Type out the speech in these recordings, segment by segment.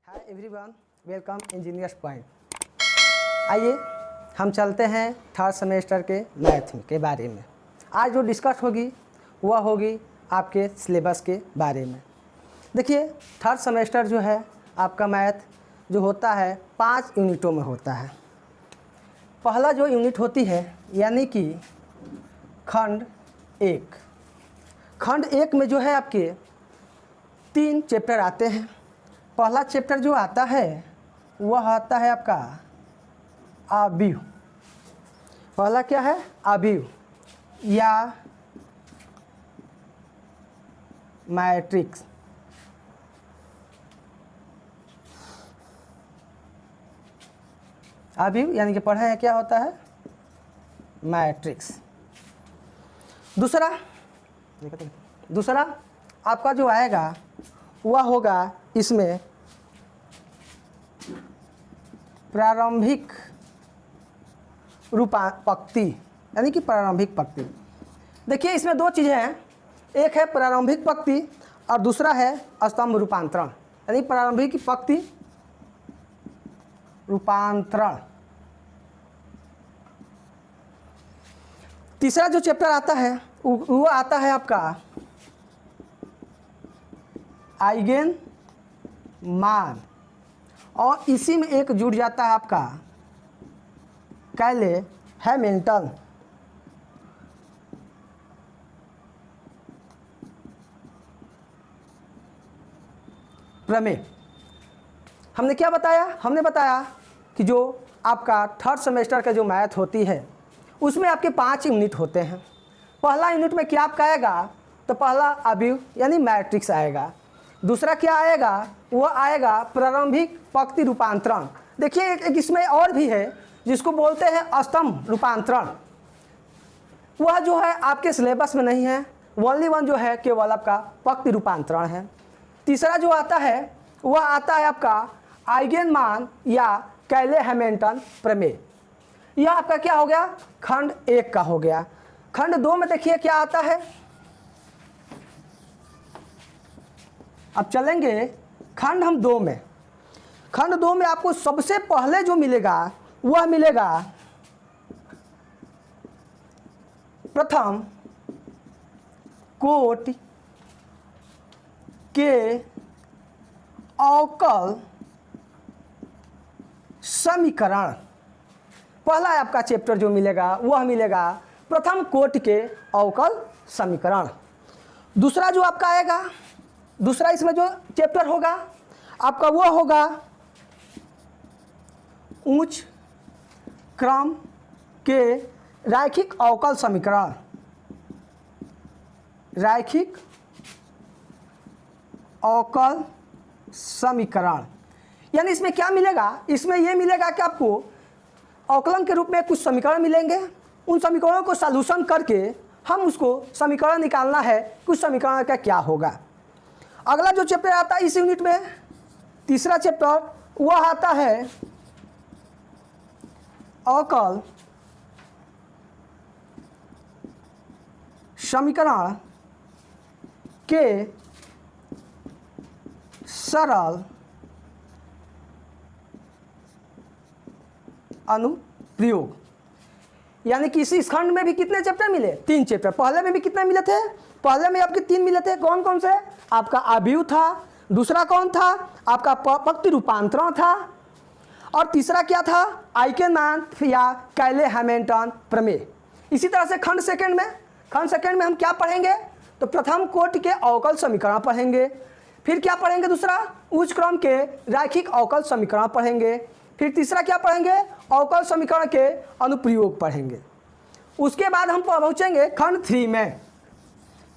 Hi everyone, welcome engineers point. आइए हम चलते हैं थर्ड सेमेस्टर के मैथ के बारे में। आज जो डिस्कस होगी वह होगी आपके सिलेबस के बारे में। देखिए, थर्ड सेमेस्टर जो है आपका मैथ जो होता है 5 यूनिटों में होता है। पहला जो यूनिट होती है यानी कि खंड 1। खंड 1 में जो है आपके 3 चैप्टर आते हैं। पहला चैप्टर जो आता है वह आता है आपका अवयव। पहला क्या है? अवयव या मैट्रिक्स। अवयव यानी कि पढ़े हैं क्या होता है? मैट्रिक्स। दूसरा आपका जो आएगा वह होगा इसमें प्रारंभिक पंक्ति यानी कि प्रारंभिक पंक्ति। देखिए, इसमें दो चीज़ें हैं, एक है प्रारंभिक पंक्ति और दूसरा है स्तंभ रूपांतरण यानी प्रारंभिक पंक्ति रूपांतरण। तीसरा जो चैप्टर आता है वो आता है आपका आइगेन मान, और इसी में एक जुड़ जाता है आपका कैले हैमिल्टन प्रमेय। हमने क्या बताया? हमने बताया कि जो आपका थर्ड सेमेस्टर का जो मैथ होती है उसमें आपके 5 यूनिट होते हैं। पहला यूनिट में क्या आपका आएगा? तो पहला अवयव यानी मैट्रिक्स आएगा। दूसरा क्या आएगा? वो आएगा प्रारंभिक पंक्ति रूपांतरण। देखिए, एक इसमें और भी है जिसको बोलते हैं स्तंभ रूपांतरण। वह जो है आपके सिलेबस में नहीं है, ओनली वन जो है केवल आपका पंक्ति रूपांतरण है। तीसरा जो आता है वह आता है आपका आइगेन मान या कैले हैमिल्टन प्रमेय। यह आपका क्या हो गया? खंड 1 का हो गया। खंड 2 में देखिए क्या आता है। अब चलेंगे खंड 2 में। खंड 2 में आपको सबसे पहले जो मिलेगा वह मिलेगा प्रथम कोटि के अवकल समीकरण। पहला आपका चैप्टर जो मिलेगा वह मिलेगा प्रथम कोटि के अवकल समीकरण। दूसरा जो आपका आएगा, दूसरा इसमें जो चैप्टर होगा आपका वो होगा उच्च क्रम के रैखिक अवकल समीकरण। रैखिक अवकल समीकरण यानी इसमें क्या मिलेगा? इसमें ये मिलेगा कि आपको अवकलन के रूप में कुछ समीकरण मिलेंगे। उन समीकरणों को सॉल्यूशन करके हम उसको समीकरण निकालना है, कुछ समीकरण का क्या होगा। अगला जो चैप्टर आता है इस यूनिट में, तीसरा चैप्टर, वह आता है अवकल समीकरण के सरल अनुप्रयोग। यानी कि इस खंड में भी कितने चैप्टर मिले? 3 चैप्टर। पहले में भी कितने मिले थे? पहले में आपके 3 मिले थे। कौन कौन से? आपका अवयव था, दूसरा कौन था? आपका पंक्ति रूपांतरण था, और तीसरा क्या था? आइगेन मान या कैले हैमिल्टन प्रमेय। इसी तरह से खंड सेकंड में हम क्या पढ़ेंगे? तो प्रथम कोटि के अवकल समीकरण पढ़ेंगे। फिर क्या पढ़ेंगे? दूसरा उच्च क्रम के रैखिक अवकल समीकरण पढ़ेंगे। फिर तीसरा क्या पढ़ेंगे? अवकल समीकरण के अनुप्रयोग पढ़ेंगे। उसके बाद हम पहुँचेंगे खंड 3 में।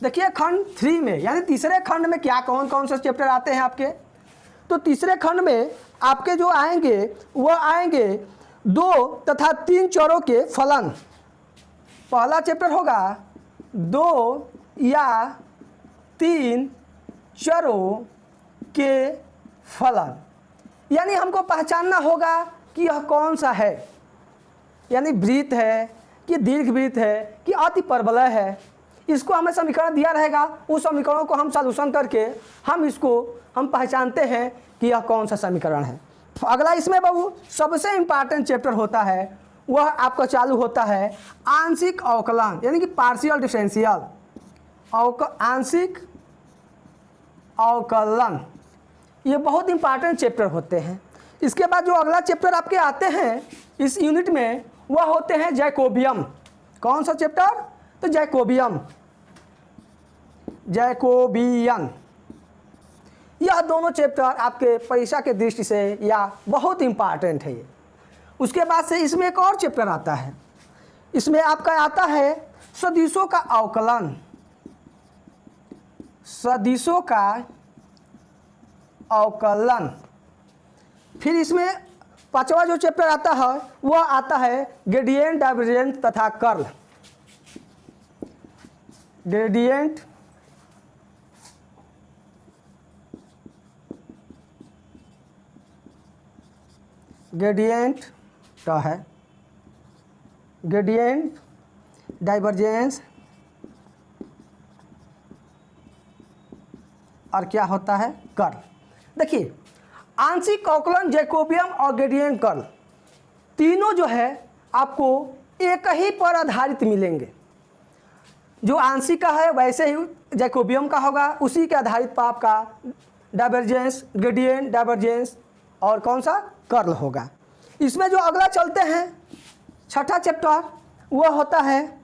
देखिए, खंड 3 में यानी तीसरे खंड में क्या कौन कौन से चैप्टर आते हैं आपके? तो तीसरे खंड में आपके जो आएंगे वह आएंगे 2 तथा 3 चरों के फलन। पहला चैप्टर होगा 2 या 3 चरों के फलन। यानी हमको पहचानना होगा कि यह कौन सा है, यानी वृत्त है कि दीर्घवृत्त है कि अति परवलय है। इसको हमें समीकरण दिया रहेगा, उस समीकरणों को हम सॉल्यूशन करके हम पहचानते हैं कि यह कौन सा समीकरण है। अगला इसमें बाबू सबसे इम्पॉर्टेंट चैप्टर होता है, वह आपका चालू होता है आंशिक अवकलन, यानी कि पार्शियल डिफरेंशियल, आंशिक अवकलन। ये बहुत इंपॉर्टेंट चैप्टर होते हैं। इसके बाद जो अगला चैप्टर आपके आते हैं इस यूनिट में, वह होते हैं जैकोबियम। कौन सा चैप्टर? तो जैकोबियन। यह दोनों चैप्टर आपके परीक्षा के दृष्टि से या बहुत इंपॉर्टेंट है ये। उसके बाद से इसमें एक और चैप्टर आता है, इसमें आपका आता है सदिशों का अवकलन। सदिशों का अवकलन। फिर इसमें पांचवा जो चैप्टर आता है वह आता है ग्रेडियंट, डाइवर्जेंस तथा कर्ल। ग्रेडियंट, का है ग्रेडियंट, डाइवर्जेंस और क्या होता है? कर्ल। देखिए आंशिक अवकलन, जैकोबियम और ग्रेडियंट कर्ल तीनों जो है आपको एक ही पर आधारित मिलेंगे। जो आंशिक का है वैसे ही जैकोबियम का होगा, उसी के आधारित पर आपका डाइवर्जेंस, ग्रेडियंट, डाइवर्जेंस और कौन सा? कर्ल होगा। इसमें जो अगला चलते हैं छठा चैप्टर, वह होता है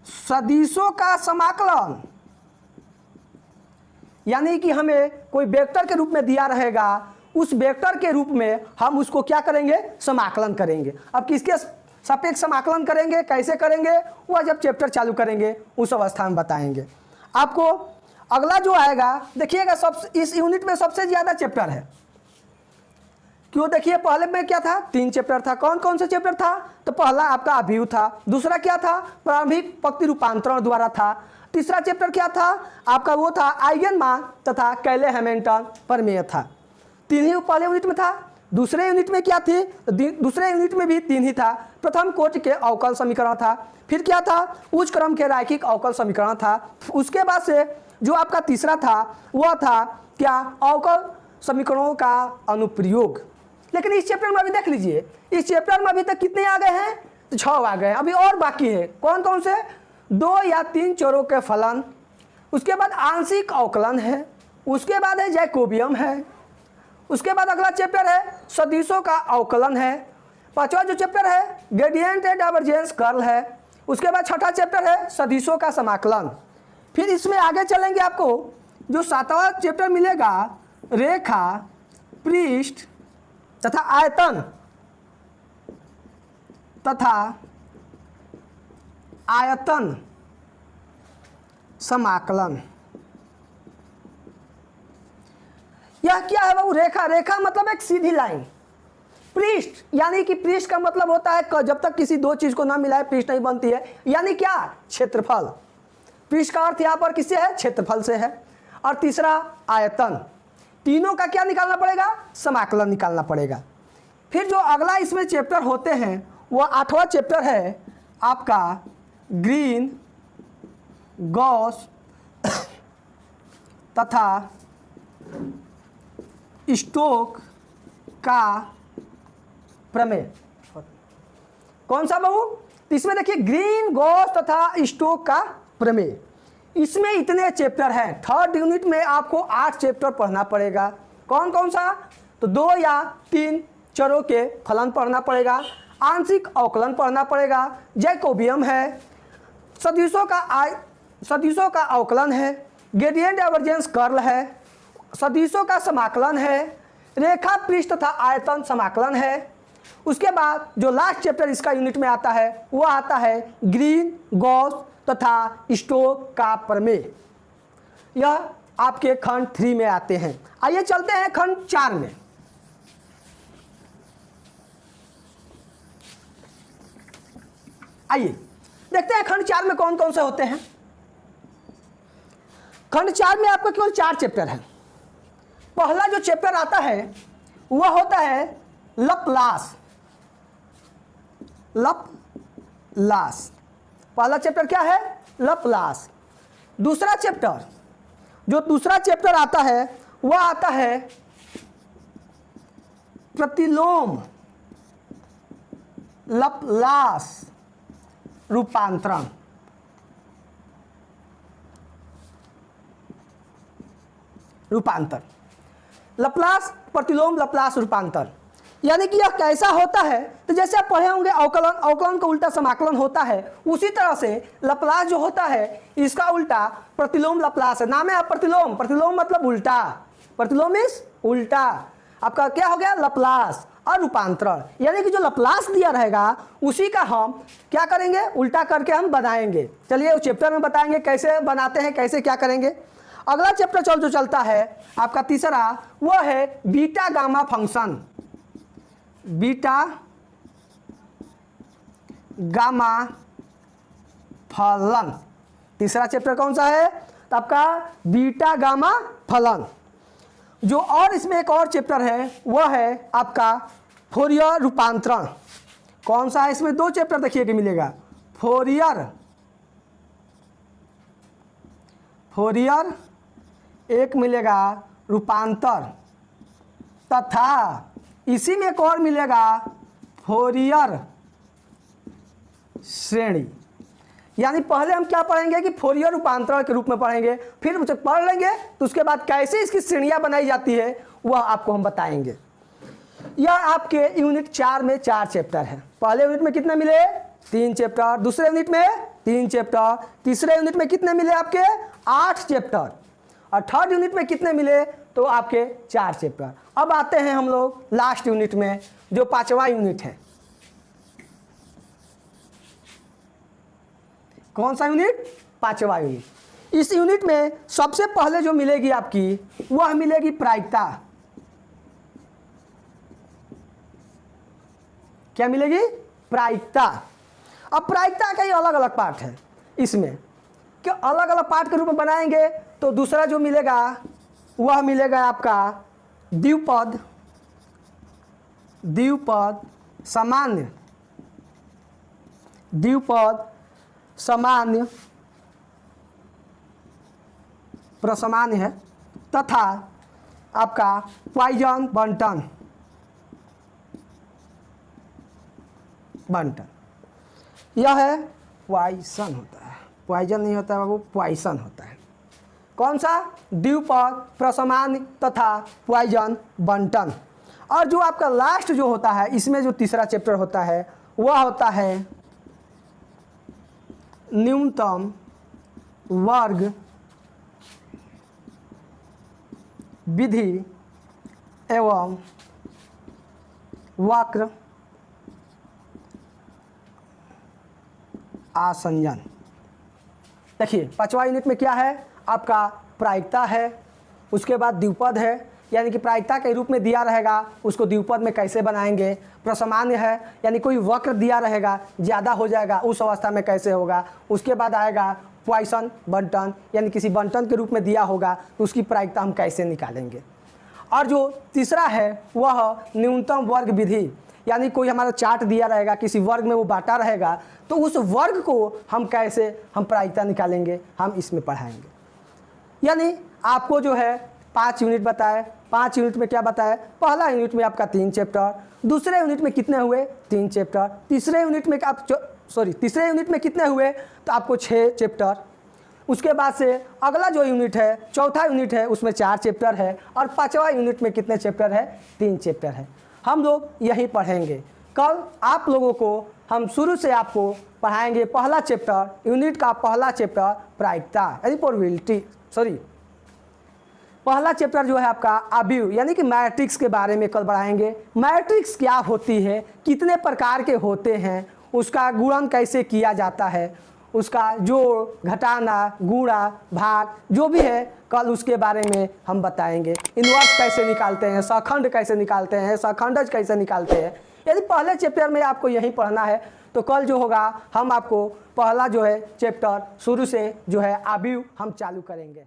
सदिशों का समाकलन। यानी कि हमें कोई वेक्टर के रूप में दिया रहेगा, उस वेक्टर के रूप में हम उसको क्या करेंगे? समाकलन करेंगे। अब किसके सापेक्ष समाकलन करेंगे, कैसे करेंगे, वह जब चैप्टर चालू करेंगे उस अवस्था में बताएंगे आपको। अगला जो आएगा देखिएगा, इस यूनिट में सबसे ज़्यादा चैप्टर है। क्यों? देखिए पहले में क्या था? 3 चैप्टर था। कौन कौन से चैप्टर था? तो पहला आपका अभिव्यू था, दूसरा क्या था? प्रारंभिक पंक्ति रूपांतरण द्वारा था, तीसरा चैप्टर क्या था? आपका वो था आइगन मान तथा कैले हैमिल्टन प्रमेय था। 3 ही पहले यूनिट में था। दूसरे यूनिट में क्या थी? दूसरे यूनिट में भी 3 ही था। प्रथम कोटि के अवकल समीकरण था, फिर क्या था? उच्च क्रम के रैखिक अवकल समीकरण था। उसके बाद से जो आपका तीसरा था वह था क्या? अवकल समीकरणों का अनुप्रयोग। लेकिन इस चैप्टर में अभी देख लीजिए, इस चैप्टर में अभी तक कितने आ गए हैं? तो 6 आ गए हैं। अभी और बाकी है। कौन कौन से? 2 या 3 चरों के फलन, उसके बाद आंशिक अवकलन है, उसके बाद है जैकोबियम है, उसके बाद अगला चैप्टर है सदिशों का अवकलन है, पांचवा जो चैप्टर है ग्रेडियंट है, डाइवर्जेंस, कर्ल है, उसके बाद छठा चैप्टर है सदिशों का समाकलन। फिर इसमें आगे चलेंगे, आपको जो 7वां चैप्टर मिलेगा रेखा, पृष्ठ तथा आयतन समाकलन। यह क्या है बाबू? रेखा। रेखा मतलब एक सीधी लाइन। पृष्ठ यानी कि पृष्ठ का मतलब होता है जब तक किसी दो चीज को ना मिलाए पृष्ठ नहीं बनती है, यानी क्या? क्षेत्रफल। पृष्ठ का अर्थ यहाँ पर किससे है? क्षेत्रफल से है। और तीसरा आयतन। तीनों का क्या निकालना पड़ेगा? समाकलन निकालना पड़ेगा। फिर जो अगला इसमें चैप्टर होते हैं वह 8वां चैप्टर है आपका ग्रीन, गॉस तथा स्टोक का प्रमेय। कौन सा बाबू? इसमें देखिए ग्रीन, गॉस तथा स्टोक का प्रमेय। इसमें इतने चैप्टर हैं। 3rd यूनिट में आपको 8 चैप्टर पढ़ना पड़ेगा। कौन कौन सा? तो 2 या 3 चरों के फलन पढ़ना पड़ेगा, आंशिक अवकलन पढ़ना पड़ेगा, जैकोबियम है, सदिशों का अवकलन है, ग्रेडियंट, डाइवर्जेंस, कर्ल है, सदिशों का समाकलन है, रेखा, पृष्ठ तथा आयतन समाकलन है। उसके बाद जो लास्ट चैप्टर इसका यूनिट में आता है वो आता है ग्रीन, गॉस तथा स्टोक का प्रमेय। यह आपके खंड 3 में आते हैं। आइए चलते हैं खंड 4 में। आइए देखते हैं खंड 4 में कौन कौन से होते हैं। खंड 4 में आपको केवल 4 चैप्टर हैं। पहला जो चैप्टर आता है वह होता है लप्लास। पहला चैप्टर क्या है? लैप्लास। दूसरा चैप्टर, जो दूसरा चैप्टर आता है वह आता है प्रतिलोम लैप्लास रूपांतरण। लैप्लास प्रतिलोम लैप्लास रूपांतर, यानी कि यह कैसा होता है? तो जैसे आप पढ़े होंगे अवकलन, अवकलन का उल्टा समाकलन होता है, उसी तरह से लैप्लास जो होता है इसका उल्टा प्रतिलोम लैप्लास है। नाम है प्रतिलोम, प्रतिलोम मतलब उल्टा, प्रतिलोम इज उल्टा। आपका क्या हो गया? लैप्लास। और रूपांतरण, यानी कि जो लैप्लास दिया रहेगा उसी का हम क्या करेंगे? उल्टा करके हम बनाएंगे। चलिए उस चैप्टर में बताएंगे कैसे बनाते हैं, कैसे क्या करेंगे। अगला चैप्टर जो चलता है आपका तीसरा, वह है beta gamma function. Beta gamma फलन। तीसरा चैप्टर कौन सा है? तो आपका बीटा गामा फलन। जो और इसमें एक और चैप्टर है वह है आपका फोरियर रूपांतरण। कौन सा है? इसमें दो चैप्टर देखिए कि मिलेगा, फोरियर, फोरियर एक मिलेगा रूपांतर, तथा इसी में एक और मिलेगा फोरियर श्रेणी। यानी पहले हम क्या पढ़ेंगे कि फोरियर रूपांतरण के रूप में पढ़ेंगे, फिर उसे पढ़ लेंगे तो उसके बाद कैसे इसकी श्रेणियां बनाई जाती है वह आपको हम बताएंगे। यह आपके यूनिट 4 में 4 चैप्टर है। पहले यूनिट में कितने मिले? 3 चैप्टर। दूसरे यूनिट में 3 चैप्टर। तीसरे यूनिट में कितने मिले? आपके 8 चैप्टर। और थर्ड यूनिट में कितने मिले? तो आपके 4 चैप्टर। अब आते हैं हम लोग लास्ट यूनिट में, जो 5वां यूनिट है। कौन सा यूनिट? 5वां यूनिट। इस यूनिट में सबसे पहले जो मिलेगी आपकी वह मिलेगी प्रायिकता। क्या मिलेगी? प्रायिकता। अब प्रायिकता का ही अलग अलग पार्ट है इसमें, कि अलग अलग पार्ट के रूप में बनाएंगे तो दूसरा जो मिलेगा वह मिलेगा आपका द्विपद, द्विपद सामान्य, द्विपद सामान्य प्रसामान्य है, तथा आपका पॉइजन बंटन, बंटन। यह है पॉइसन होता है, पॉइजन नहीं होता है बाबू, पॉइसन होता है। कौन सा? द्विपद प्रसामान्य तथा पॉइजन बंटन। और जो आपका लास्ट जो होता है इसमें जो तीसरा चैप्टर होता है वह होता है न्यूनतम वर्ग विधि एवं वक्र आसंजन। देखिए 5वां यूनिट में क्या है? आपका प्रायिकता है, उसके बाद द्विपद है, यानी कि प्रायिकता के रूप में दिया रहेगा उसको द्विपद में कैसे बनाएंगे। प्रसामान्य है, यानी कोई वक्र दिया रहेगा ज़्यादा हो जाएगा उस अवस्था में कैसे होगा। उसके बाद आएगा पॉइसन बंटन, यानी किसी बंटन के रूप में दिया होगा तो उसकी प्रायिकता हम कैसे निकालेंगे। और जो तीसरा है वह न्यूनतम वर्ग विधि, यानी कोई हमारा चार्ट दिया रहेगा, किसी वर्ग में वो बांटा रहेगा तो उस वर्ग को हम कैसे हम प्रायिकता निकालेंगे, हम इसमें पढ़ाएंगे। यानी आपको जो है 5 यूनिट बताए। 5 यूनिट में क्या बताया? पहला यूनिट में आपका 3 चैप्टर, दूसरे यूनिट में कितने हुए? 3 चैप्टर, तीसरे यूनिट में तीसरे यूनिट में कितने हुए? तो आपको 6 चैप्टर। उसके बाद से अगला जो यूनिट है, चौथा यूनिट है, उसमें 4 चैप्टर है। और 5वां यूनिट में कितने चैप्टर है? 3 चैप्टर है। हम लोग यही पढ़ेंगे। कल आप लोगों को हम शुरू से आपको पढ़ाएंगे पहला चैप्टर, यूनिट का पहला चैप्टर प्रायिकता यानी प्रोबेबिलिटी, पहला चैप्टर जो है आपका अवयव यानी कि मैट्रिक्स के बारे में कल बढ़ाएंगे। मैट्रिक्स क्या होती है, कितने प्रकार के होते हैं, उसका गुणन कैसे किया जाता है, उसका जोड़ घटाना गुणा भाग जो भी है कल उसके बारे में हम बताएंगे। इनवर्स कैसे निकालते हैं, सखंड कैसे निकालते हैं, सखंडज कैसे निकालते हैं। यदि पहले चैप्टर में आपको यही पढ़ना है तो कल जो होगा हम आपको पहला जो है चैप्टर शुरू से जो है अवयव हम चालू करेंगे।